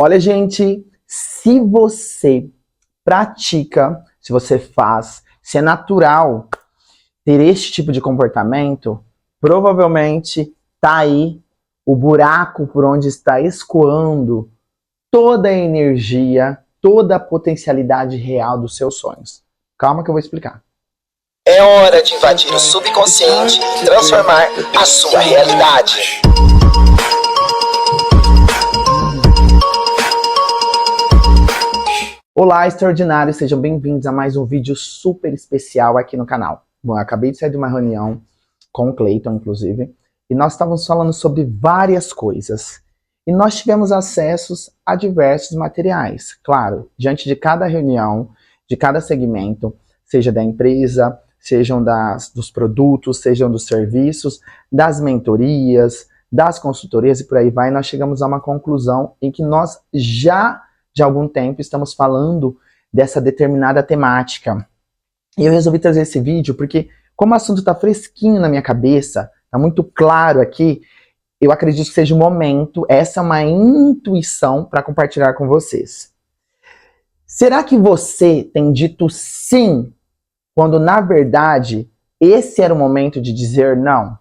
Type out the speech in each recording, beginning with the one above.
Olha, gente, se você pratica, se você faz, se é natural ter este tipo de comportamento, provavelmente tá aí o buraco por onde está escoando toda a energia, toda a potencialidade real dos seus sonhos. Calma que eu vou explicar. É hora de invadir o subconsciente e transformar a sua realidade. Olá, extraordinários! Sejam bem-vindos a mais um vídeo super especial aqui no canal. Bom, eu acabei de sair de uma reunião com o Cleiton, inclusive, e nós estávamos falando sobre várias coisas. E nós tivemos acessos a diversos materiais. Claro, diante de cada reunião, de cada segmento, seja da empresa, sejam dos produtos, sejam dos serviços, das mentorias, das consultorias e por aí vai, nós chegamos a uma conclusão em que nós já de algum tempo estamos falando dessa determinada temática. E eu resolvi trazer esse vídeo porque, como o assunto está fresquinho na minha cabeça, está muito claro aqui, eu acredito que seja o momento, essa é uma intuição para compartilhar com vocês. Será que você tem dito sim, quando na verdade esse era o momento de dizer não?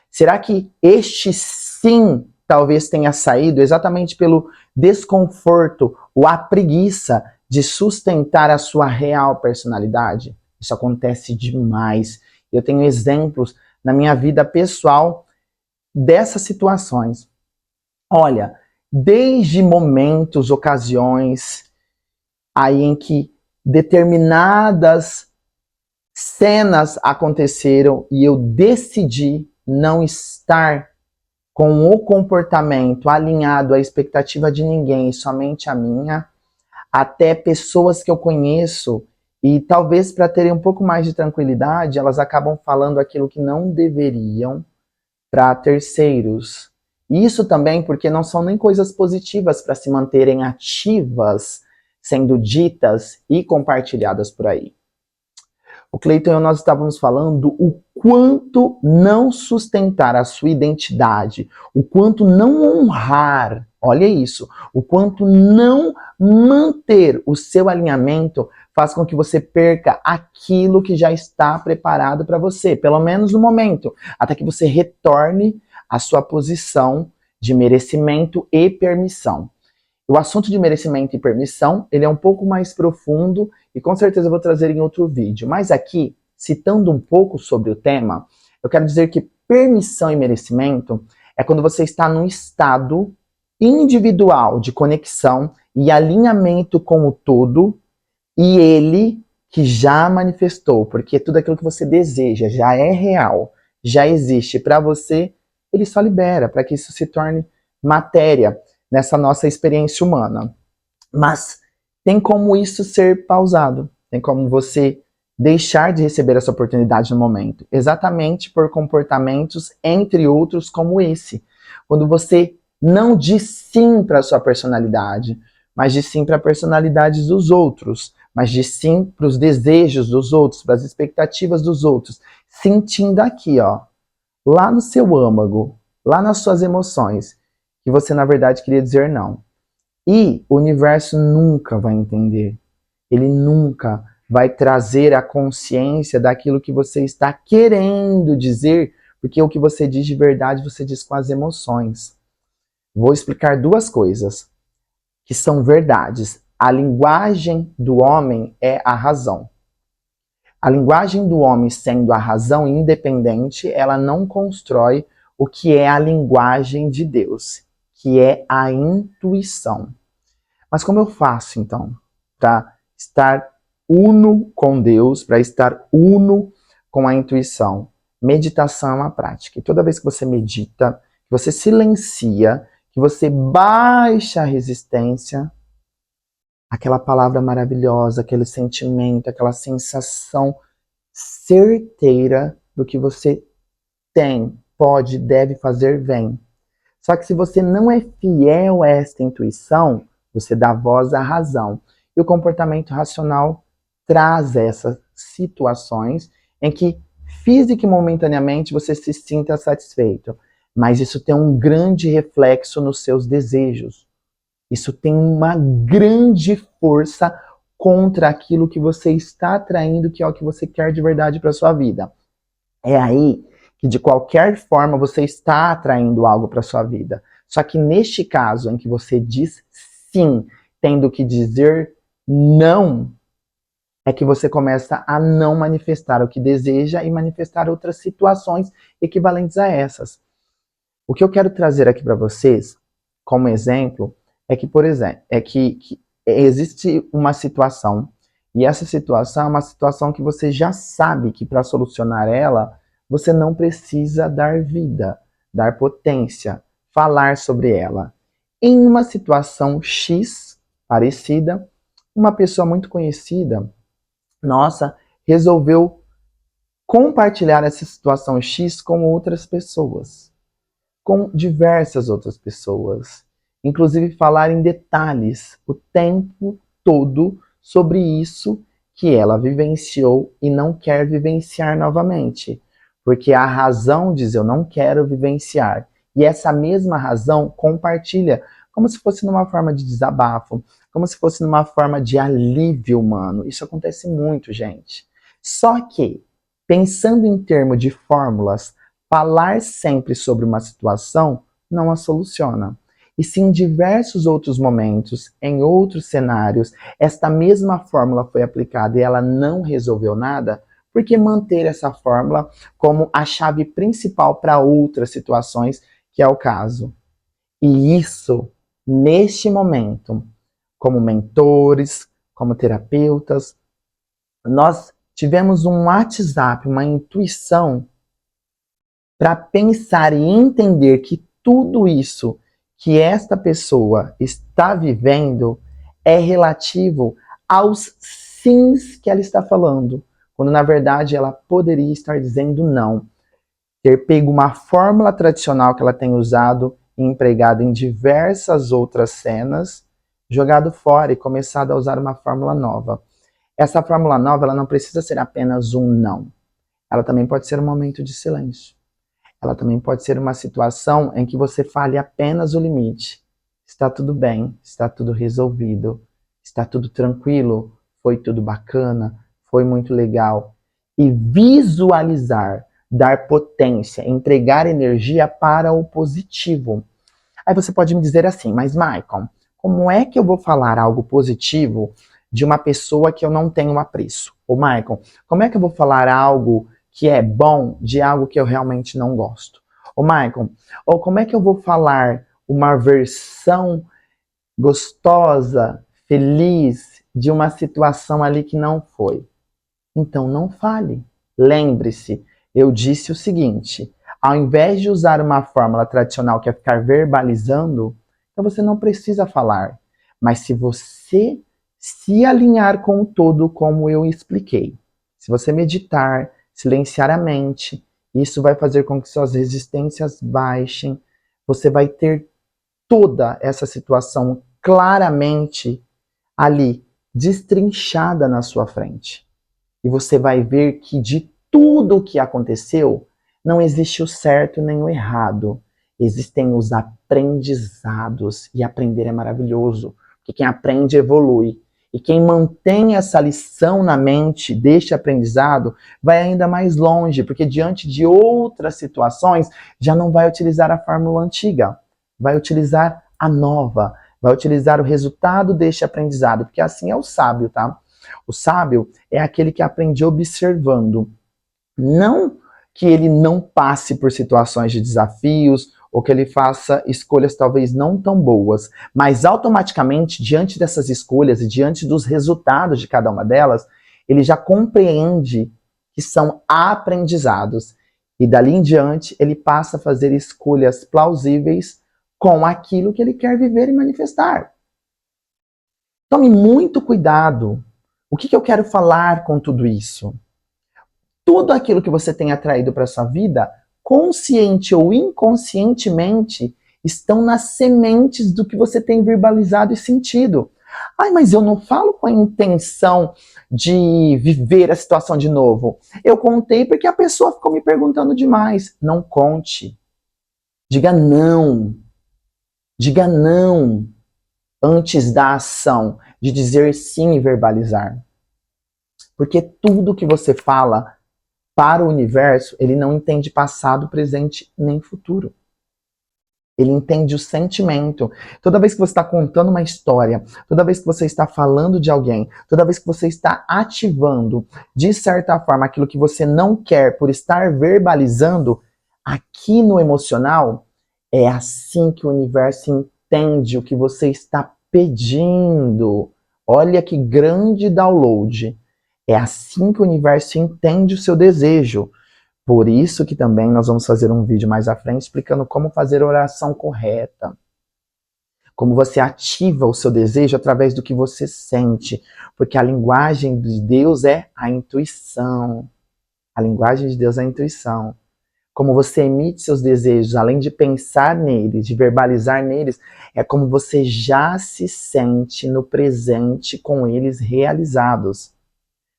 Será que este sim talvez tenha saído exatamente pelo desconforto ou a preguiça de sustentar a sua real personalidade? Isso acontece demais. Eu tenho exemplos na minha vida pessoal dessas situações. Olha, desde momentos, ocasiões, aí em que determinadas cenas aconteceram e eu decidi não estar com o comportamento alinhado à expectativa de ninguém, somente a minha, até pessoas que eu conheço, e talvez para terem um pouco mais de tranquilidade, elas acabam falando aquilo que não deveriam para terceiros. Isso também porque não são nem coisas positivas para se manterem ativas, sendo ditas e compartilhadas por aí. O Cleiton e eu, nós estávamos falando o quanto não sustentar a sua identidade, o quanto não honrar, olha isso, o quanto não manter o seu alinhamento faz com que você perca aquilo que já está preparado para você, pelo menos no momento, até que você retorne à sua posição de merecimento e permissão. O assunto de merecimento e permissão, ele é um pouco mais profundo e com certeza eu vou trazer em outro vídeo. Mas aqui, citando um pouco sobre o tema, eu quero dizer que permissão e merecimento é quando você está num estado individual de conexão e alinhamento com o todo e ele que já manifestou, porque tudo aquilo que você deseja já é real, já existe para você, ele só libera para que isso se torne matéria nessa nossa experiência humana. Mas tem como isso ser pausado, tem como você deixar de receber essa oportunidade no momento, exatamente por comportamentos, entre outros, como esse. Quando você não diz sim para a sua personalidade, mas diz sim para a personalidade dos outros, mas diz sim para os desejos dos outros, para as expectativas dos outros, sentindo aqui, ó, lá no seu âmago, lá nas suas emoções, que você na verdade queria dizer não. E o universo nunca vai entender. Ele nunca vai trazer a consciência daquilo que você está querendo dizer, porque o que você diz de verdade, você diz com as emoções. Vou explicar duas coisas que são verdades. A linguagem do homem é a razão. A linguagem do homem sendo a razão independente, ela não constrói o que é a linguagem de Deus, que é a intuição. Mas como eu faço, então, para estar uno com Deus, para estar uno com a intuição? Meditação é uma prática. E toda vez que você medita, que você silencia, que você baixa a resistência, aquela palavra maravilhosa, aquele sentimento, aquela sensação certeira do que você tem, pode, deve fazer, vem. Só que se você não é fiel a esta intuição, você dá voz à razão. E o comportamento racional traz essas situações em que física e momentaneamente você se sinta satisfeito. Mas isso tem um grande reflexo nos seus desejos. Isso tem uma grande força contra aquilo que você está atraindo, que é o que você quer de verdade para sua vida. É aí que de qualquer forma você está atraindo algo para sua vida. Só que neste caso em que você diz sim, tendo que dizer não, é que você começa a não manifestar o que deseja e manifestar outras situações equivalentes a essas. O que eu quero trazer aqui para vocês, como exemplo, é que, por exemplo, que existe uma situação, e essa situação é uma situação que você já sabe que para solucionar ela, você não precisa dar vida, dar potência, falar sobre ela. Em uma situação X, parecida, uma pessoa muito conhecida, nossa, resolveu compartilhar essa situação X com outras pessoas, com diversas outras pessoas, inclusive falar em detalhes o tempo todo sobre isso que ela vivenciou e não quer vivenciar novamente, porque a razão diz eu não quero vivenciar, e essa mesma razão compartilha como se fosse numa forma de desabafo, como se fosse numa forma de alívio humano. Isso acontece muito, gente. Só que, pensando em termos de fórmulas, falar sempre sobre uma situação não a soluciona. E se em diversos outros momentos, em outros cenários, esta mesma fórmula foi aplicada e ela não resolveu nada, por que manter essa fórmula como a chave principal para outras situações, que é o caso? E isso, neste momento, como mentores, como terapeutas, nós tivemos um WhatsApp, uma intuição para pensar e entender que tudo isso que esta pessoa está vivendo é relativo aos sims que ela está falando, quando na verdade ela poderia estar dizendo não. Ter pego uma fórmula tradicional que ela tem usado e empregado em diversas outras cenas, jogado fora e começado a usar uma fórmula nova. Essa fórmula nova ela não precisa ser apenas um não. Ela também pode ser um momento de silêncio. Ela também pode ser uma situação em que você fale apenas o limite. Está tudo bem, está tudo resolvido, está tudo tranquilo, foi tudo bacana, foi muito legal. E visualizar, dar potência, entregar energia para o positivo. Aí você pode me dizer assim, mas Michael, como é que eu vou falar algo positivo de uma pessoa que eu não tenho apreço? Ou Michael, como é que eu vou falar algo que é bom de algo que eu realmente não gosto? Ou Michael, ou como é que eu vou falar uma versão gostosa, feliz de uma situação ali que não foi? Então não fale. Lembre-se, eu disse o seguinte, ao invés de usar uma fórmula tradicional que é ficar verbalizando, então você não precisa falar. Mas se você se alinhar com o todo como eu expliquei, se você meditar, silenciar a mente, isso vai fazer com que suas resistências baixem, você vai ter toda essa situação claramente ali, destrinchada na sua frente. E você vai ver que de tudo o que aconteceu, não existe o certo nem o errado. Existem os aprendizados. E aprender é maravilhoso. Porque quem aprende evolui. E quem mantém essa lição na mente deste aprendizado vai ainda mais longe, porque diante de outras situações já não vai utilizar a fórmula antiga, vai utilizar a nova, vai utilizar o resultado deste aprendizado, porque assim é o sábio, tá? O sábio é aquele que aprende observando. Não que ele não passe por situações de desafios ou que ele faça escolhas talvez não tão boas, mas automaticamente, diante dessas escolhas e diante dos resultados de cada uma delas, ele já compreende que são aprendizados. E dali em diante, ele passa a fazer escolhas plausíveis com aquilo que ele quer viver e manifestar. Tome muito cuidado. O que eu quero falar com tudo isso? Tudo aquilo que você tem atraído para sua vida, consciente ou inconscientemente, estão nas sementes do que você tem verbalizado e sentido. Ai, mas eu não falo com a intenção de viver a situação de novo. Eu contei porque a pessoa ficou me perguntando demais. Não conte. Diga não. Diga não. antes da ação, de dizer sim e verbalizar. Porque tudo que você fala para o universo, ele não entende passado, presente nem futuro. Ele entende o sentimento. Toda vez que você está contando uma história, toda vez que você está falando de alguém, toda vez que você está ativando, de certa forma, aquilo que você não quer por estar verbalizando, aqui no emocional, é assim que o universo entende o que você está pedindo. Olha que grande download. É assim que o universo entende o seu desejo. Por isso que também nós vamos fazer um vídeo mais à frente explicando como fazer a oração correta. Como você ativa o seu desejo através do que você sente. Porque a linguagem de Deus é a intuição. A linguagem de Deus é a intuição. Como você emite seus desejos, além de pensar neles, de verbalizar neles, é como você já se sente no presente com eles realizados.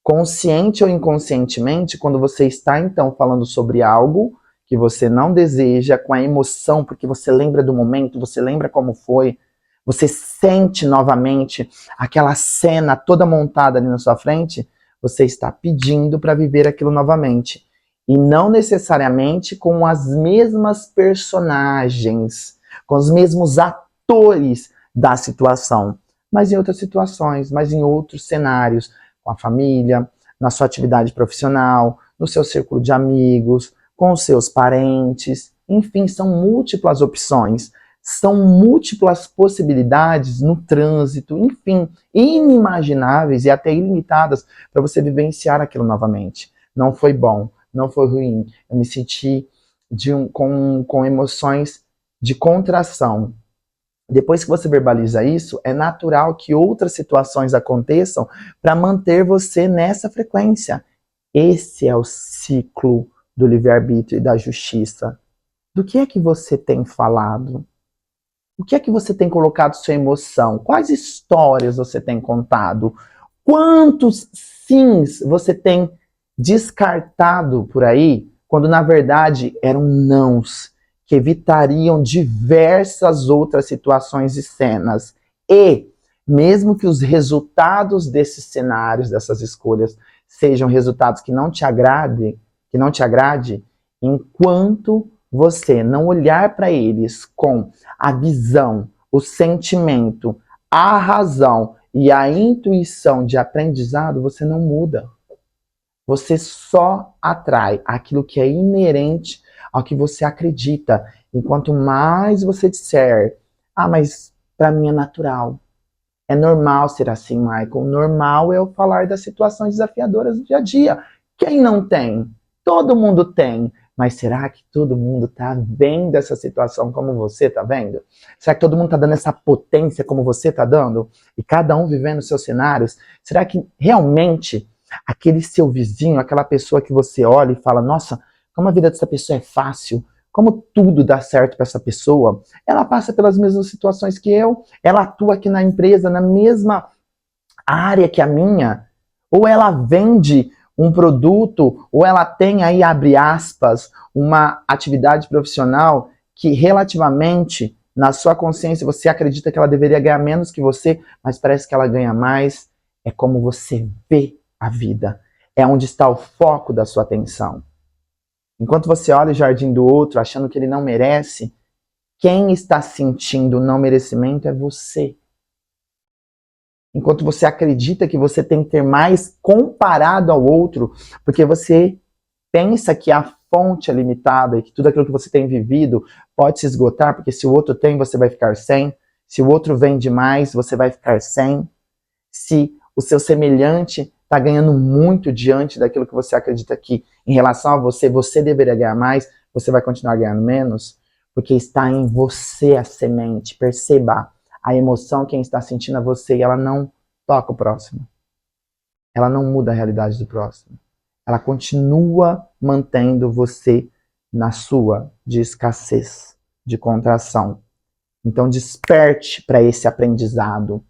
Consciente ou inconscientemente, quando você está então falando sobre algo que você não deseja, com a emoção, porque você lembra do momento, você lembra como foi, você sente novamente aquela cena toda montada ali na sua frente, você está pedindo para viver aquilo novamente. E não necessariamente com as mesmas personagens, com os mesmos atores da situação, mas em outras situações, mas em outros cenários, com a família, na sua atividade profissional, no seu círculo de amigos, com os seus parentes. Enfim, são múltiplas opções, são múltiplas possibilidades no trânsito, enfim, inimagináveis e até ilimitadas para você vivenciar aquilo novamente. Não foi bom, não foi ruim, eu me senti com emoções de contração. Depois que você verbaliza isso, é natural que outras situações aconteçam para manter você nessa frequência. Esse é o ciclo do livre-arbítrio e da justiça. Do que é que você tem falado? O que é que você tem colocado sua emoção? Quais histórias você tem contado? Quantos sims você tem descartado por aí, quando na verdade eram nãos? Que evitariam diversas outras situações e cenas. E, mesmo que os resultados desses cenários, dessas escolhas, sejam resultados que não te agrade, enquanto você não olhar para eles com a visão, o sentimento, a razão e a intuição de aprendizado, você não muda. Você só atrai aquilo que é inerente ao que você acredita. E quanto mais você disser, mas para mim é natural. É normal ser assim, Michael. Normal é eu falar das situações desafiadoras do dia a dia. Quem não tem? Todo mundo tem. Mas será que todo mundo está vendo essa situação como você está vendo? Será que todo mundo está dando essa potência como você está dando? E cada um vivendo seus cenários? Será que realmente aquele seu vizinho, aquela pessoa que você olha e fala, nossa, como a vida dessa pessoa é fácil, como tudo dá certo para essa pessoa, ela passa pelas mesmas situações que eu, ela atua aqui na empresa, na mesma área que a minha, ou ela vende um produto, ou ela tem aí, abre aspas, uma atividade profissional que relativamente, na sua consciência, você acredita que ela deveria ganhar menos que você, mas parece que ela ganha mais. É como você vê a vida. É onde está o foco da sua atenção. Enquanto você olha o jardim do outro achando que ele não merece, quem está sentindo o não merecimento é você. Enquanto você acredita que você tem que ter mais comparado ao outro, porque você pensa que a fonte é limitada e que tudo aquilo que você tem vivido pode se esgotar, porque se o outro tem, você vai ficar sem. Se o outro vende mais, você vai ficar sem. Se o seu semelhante está ganhando muito diante daquilo que você acredita que, em relação a você, você deveria ganhar mais, você vai continuar ganhando menos, porque está em você a semente. Perceba, a emoção, quem está sentindo é você, e ela não toca o próximo. Ela não muda a realidade do próximo. Ela continua mantendo você na sua de escassez, de contração. Então desperte para esse aprendizado.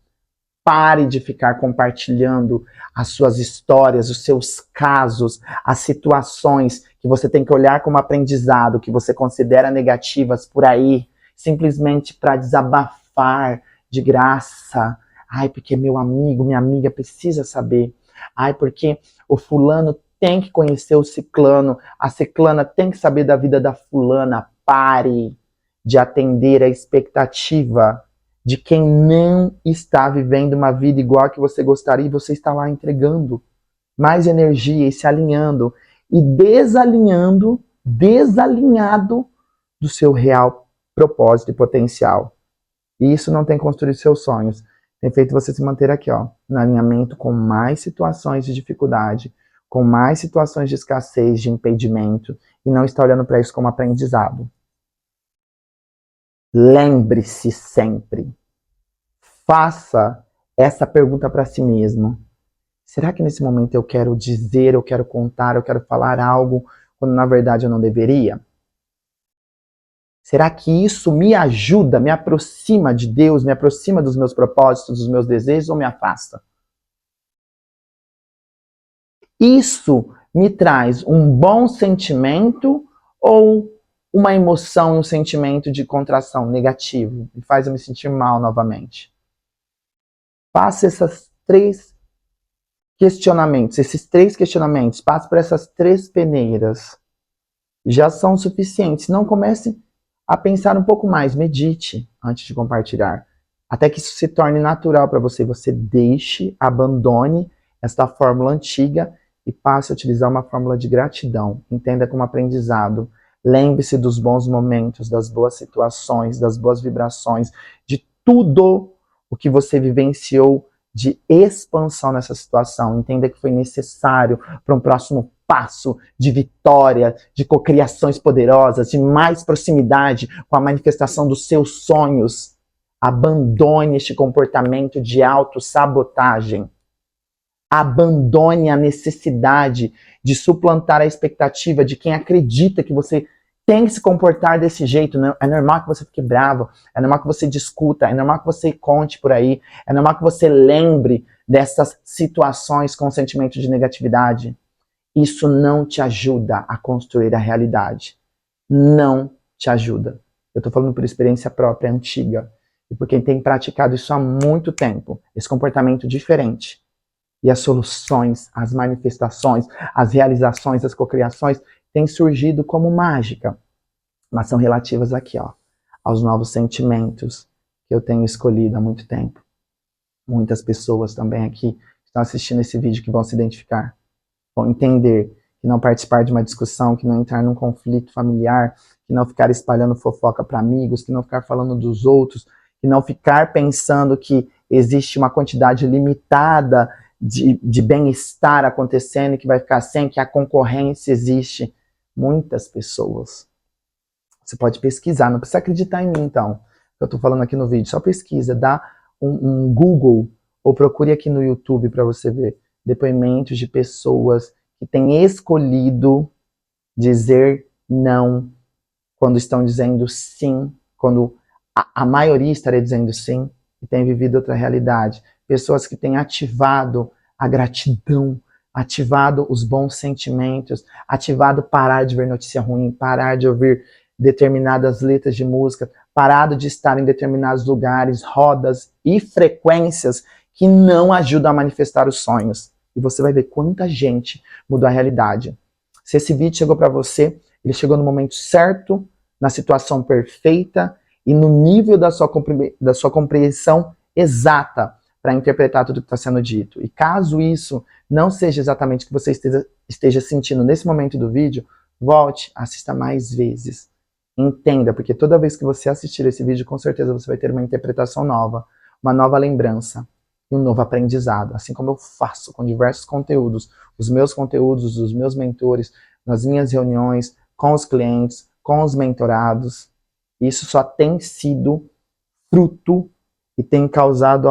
Pare de ficar compartilhando as suas histórias, os seus casos, as situações que você tem que olhar como aprendizado, que você considera negativas por aí, simplesmente para desabafar de graça. Ai, porque meu amigo, minha amiga precisa saber. Ai, porque o fulano tem que conhecer o ciclano. A ciclana tem que saber da vida da fulana. Pare de atender a expectativa de quem não está vivendo uma vida igual a que você gostaria e você está lá entregando mais energia e se alinhando e desalinhado do seu real propósito e potencial. E isso não tem construído seus sonhos. Tem feito você se manter aqui, ó, no alinhamento com mais situações de dificuldade, com mais situações de escassez, de impedimento, e não está olhando para isso como aprendizado. Lembre-se sempre. Faça essa pergunta para si mesmo. Será que nesse momento eu quero dizer, eu quero contar, eu quero falar algo, quando na verdade eu não deveria? Será que isso me ajuda, me aproxima de Deus, me aproxima dos meus propósitos, dos meus desejos ou me afasta? Isso me traz um bom sentimento ou uma emoção, um sentimento de contração negativo? Me faz eu me sentir mal novamente. Faça esses três questionamentos, passe por essas três peneiras. Já são suficientes. Não comece a pensar um pouco mais, medite antes de compartilhar. Até que isso se torne natural para você. Você deixe, abandone esta fórmula antiga e passe a utilizar uma fórmula de gratidão. Entenda como aprendizado. Lembre-se dos bons momentos, das boas situações, das boas vibrações, de tudo o que você vivenciou de expansão nessa situação. Entenda que foi necessário para um próximo passo de vitória, de cocriações poderosas, de mais proximidade com a manifestação dos seus sonhos. Abandone este comportamento de autossabotagem. Abandone a necessidade de suplantar a expectativa de quem acredita que você tem que se comportar desse jeito. É normal que você fique bravo, é normal que você discuta, é normal que você conte por aí, é normal que você lembre dessas situações com sentimento de negatividade. Isso não te ajuda a construir a realidade. Não te ajuda. Eu estou falando por experiência própria, antiga. E por quem tem praticado isso há muito tempo. Esse comportamento diferente. E as soluções, as manifestações, as realizações, as cocriações têm surgido como mágica. Mas são relativas aqui, ó, aos novos sentimentos que eu tenho escolhido há muito tempo. Muitas pessoas também aqui estão assistindo esse vídeo que vão se identificar. Vão entender que não participar de uma discussão, que não entrar num conflito familiar, que não ficar espalhando fofoca para amigos, que não ficar falando dos outros, que não ficar pensando que existe uma quantidade limitada de bem-estar acontecendo e que vai ficar sem, que a concorrência existe. Muitas pessoas. Você pode pesquisar, não precisa acreditar em mim, então. Eu estou falando aqui no vídeo, só pesquisa, dá um Google ou procure aqui no YouTube para você ver depoimentos de pessoas que têm escolhido dizer não quando estão dizendo sim, quando a maioria estaria dizendo sim e tem vivido outra realidade. Pessoas que têm ativado a gratidão, ativado os bons sentimentos, ativado parar de ver notícia ruim, parar de ouvir determinadas letras de música, parado de estar em determinados lugares, rodas e frequências que não ajudam a manifestar os sonhos. E você vai ver quanta gente mudou a realidade. Se esse vídeo chegou para você, ele chegou no momento certo, na situação perfeita e no nível da sua compreensão exata para interpretar tudo que está sendo dito. E caso isso não seja exatamente o que você esteja sentindo nesse momento do vídeo, volte, assista mais vezes. Entenda, porque toda vez que você assistir esse vídeo, com certeza você vai ter uma interpretação nova, uma nova lembrança e um novo aprendizado. Assim como eu faço com diversos conteúdos, os dos meus mentores, nas minhas reuniões, com os clientes, com os mentorados. Isso só tem sido fruto e tem causado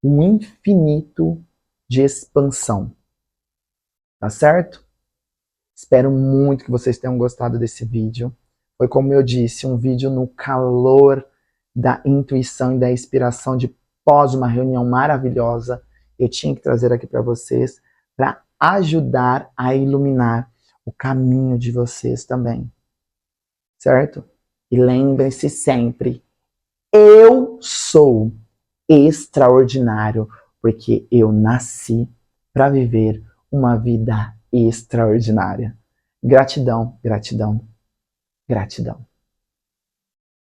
um infinito de expansão. Tá certo? Espero muito que vocês tenham gostado desse vídeo. Foi, como eu disse, um vídeo no calor da intuição e da inspiração de pós uma reunião maravilhosa. Eu tinha que trazer aqui para vocês para ajudar a iluminar o caminho de vocês também. Certo? E lembrem-se sempre, Eu sou extraordinário porque eu nasci para viver uma vida extraordinária. Gratidão, gratidão, gratidão.